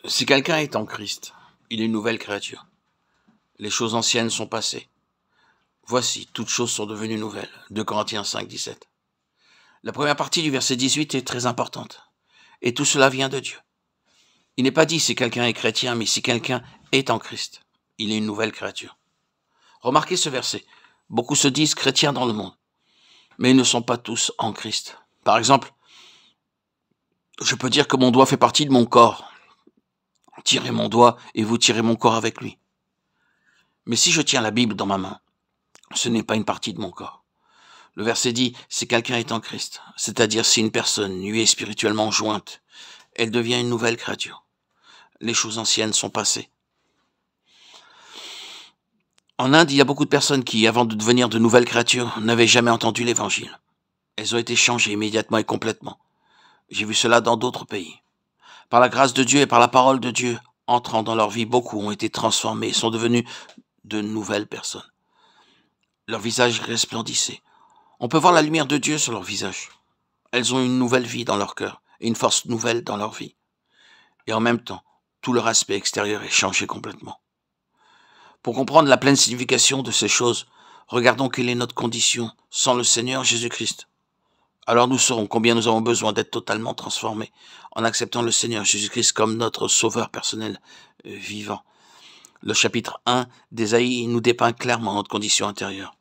Si quelqu'un est en Christ, il est une nouvelle créature. Les choses anciennes sont passées. Voici, toutes choses sont devenues nouvelles. 2 Corinthiens 5, 17. La première partie du verset 18 est très importante. Et tout cela vient de Dieu. Il n'est pas dit si quelqu'un est chrétien, mais si quelqu'un est en Christ, il est une nouvelle créature. Remarquez ce verset. Beaucoup se disent chrétiens dans le monde, mais ils ne sont pas tous en Christ. Par exemple, je peux dire que mon doigt fait partie de mon corps. Tirez mon doigt et vous tirez mon corps avec lui. Mais si je tiens la Bible dans ma main, ce n'est pas une partie de mon corps. Le verset dit, si quelqu'un est en Christ, c'est-à-dire si une personne lui est spirituellement jointe, elle devient une nouvelle créature. Les choses anciennes sont passées. En Inde, il y a beaucoup de personnes qui, avant de devenir de nouvelles créatures, n'avaient jamais entendu l'évangile. Elles ont été changées immédiatement et complètement. J'ai vu cela dans d'autres pays. Par la grâce de Dieu et par la parole de Dieu, entrant dans leur vie, beaucoup ont été transformés et sont devenus de nouvelles personnes. Leur visage resplendissait. On peut voir la lumière de Dieu sur leur visage. Elles ont une nouvelle vie dans leur cœur et une force nouvelle dans leur vie. Et en même temps, tout leur aspect extérieur est changé complètement. Pour comprendre la pleine signification de ces choses, regardons quelle est notre condition sans le Seigneur Jésus-Christ. Alors nous saurons combien nous avons besoin d'être totalement transformés en acceptant le Seigneur Jésus-Christ comme notre sauveur personnel vivant. Le chapitre 1 d'Ésaïe nous dépeint clairement notre condition intérieure.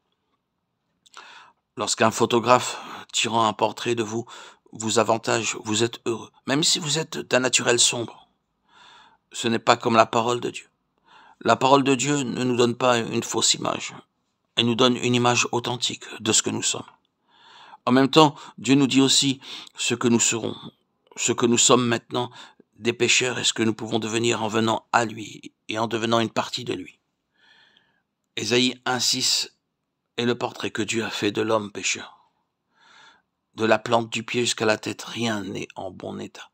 Lorsqu'un photographe tirant un portrait de vous vous avantage, vous êtes heureux, même si vous êtes d'un naturel sombre. Ce n'est pas comme la parole de Dieu. La parole de Dieu ne nous donne pas une fausse image. Elle nous donne une image authentique de ce que nous sommes. En même temps, Dieu nous dit aussi ce que nous serons, ce que nous sommes maintenant, des pécheurs, et ce que nous pouvons devenir en venant à lui et en devenant une partie de lui. Ésaïe 1,6 est le portrait que Dieu a fait de l'homme pécheur. De la plante du pied jusqu'à la tête, rien n'est en bon état.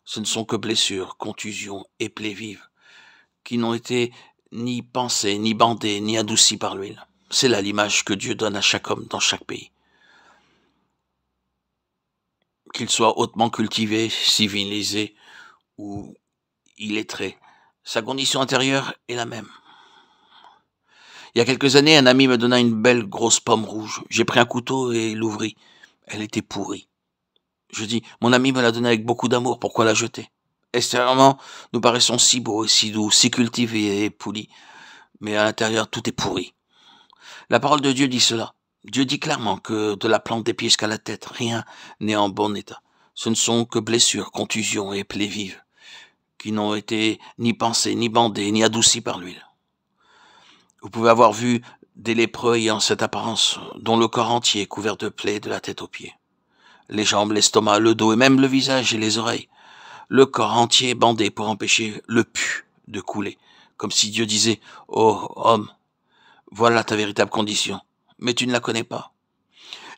Ce ne sont que blessures, contusions et plaies vives, qui n'ont été ni pansées, ni bandées, ni adoucies par l'huile. C'est là l'image que Dieu donne à chaque homme dans chaque pays. Qu'il soit hautement cultivé, civilisé ou illettré, sa condition intérieure est la même. Il y a quelques années, un ami me donna une belle grosse pomme rouge. J'ai pris un couteau et l'ouvris. Elle était pourrie. Je dis, mon ami me l'a donnée avec beaucoup d'amour, pourquoi la jeter? Extérieurement, nous paraissons si beaux et si doux, si cultivés et polis, mais à l'intérieur, tout est pourri. La parole de Dieu dit cela. Dieu dit clairement que de la plante des pieds jusqu'à la tête, rien n'est en bon état. Ce ne sont que blessures, contusions et plaies vives, qui n'ont été ni pansées, ni bandées, ni adoucies par l'huile. Vous pouvez avoir vu des lépreux ayant cette apparence, dont le corps entier est couvert de plaies de la tête aux pieds. Les jambes, l'estomac, le dos et même le visage et les oreilles. Le corps entier bandé pour empêcher le pu de couler, comme si Dieu disait « Oh, homme, voilà ta véritable condition, mais tu ne la connais pas. »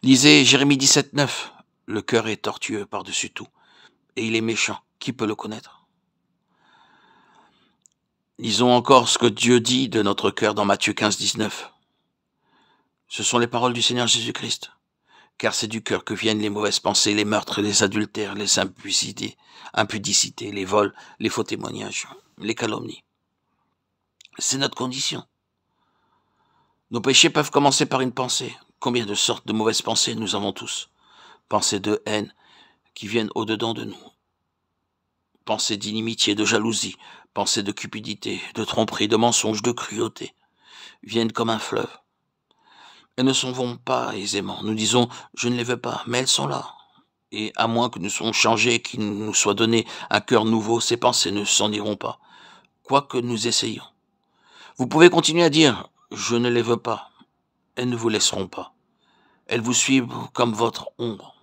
Lisez Jérémie 17, 9. Le cœur est tortueux par-dessus tout, et il est méchant. Qui peut le connaître? Lisons encore ce que Dieu dit de notre cœur dans Matthieu 15, 19. Ce sont les paroles du Seigneur Jésus-Christ. Car c'est du cœur que viennent les mauvaises pensées, les meurtres, les adultères, les impudicités, les vols, les faux témoignages, les calomnies. C'est notre condition. Nos péchés peuvent commencer par une pensée. Combien de sortes de mauvaises pensées nous avons tous? Pensées de haine qui viennent au-dedans de nous. Pensées d'inimitié, de jalousie, pensées de cupidité, de tromperie, de mensonge, de cruauté, viennent comme un fleuve. Elles ne s'en vont pas aisément. Nous disons, je ne les veux pas, mais elles sont là. Et à moins que nous soyons changés, qu'il nous soit donné un cœur nouveau, ces pensées ne s'en iront pas, quoi que nous essayions. Vous pouvez continuer à dire, je ne les veux pas. Elles ne vous laisseront pas. Elles vous suivent comme votre ombre.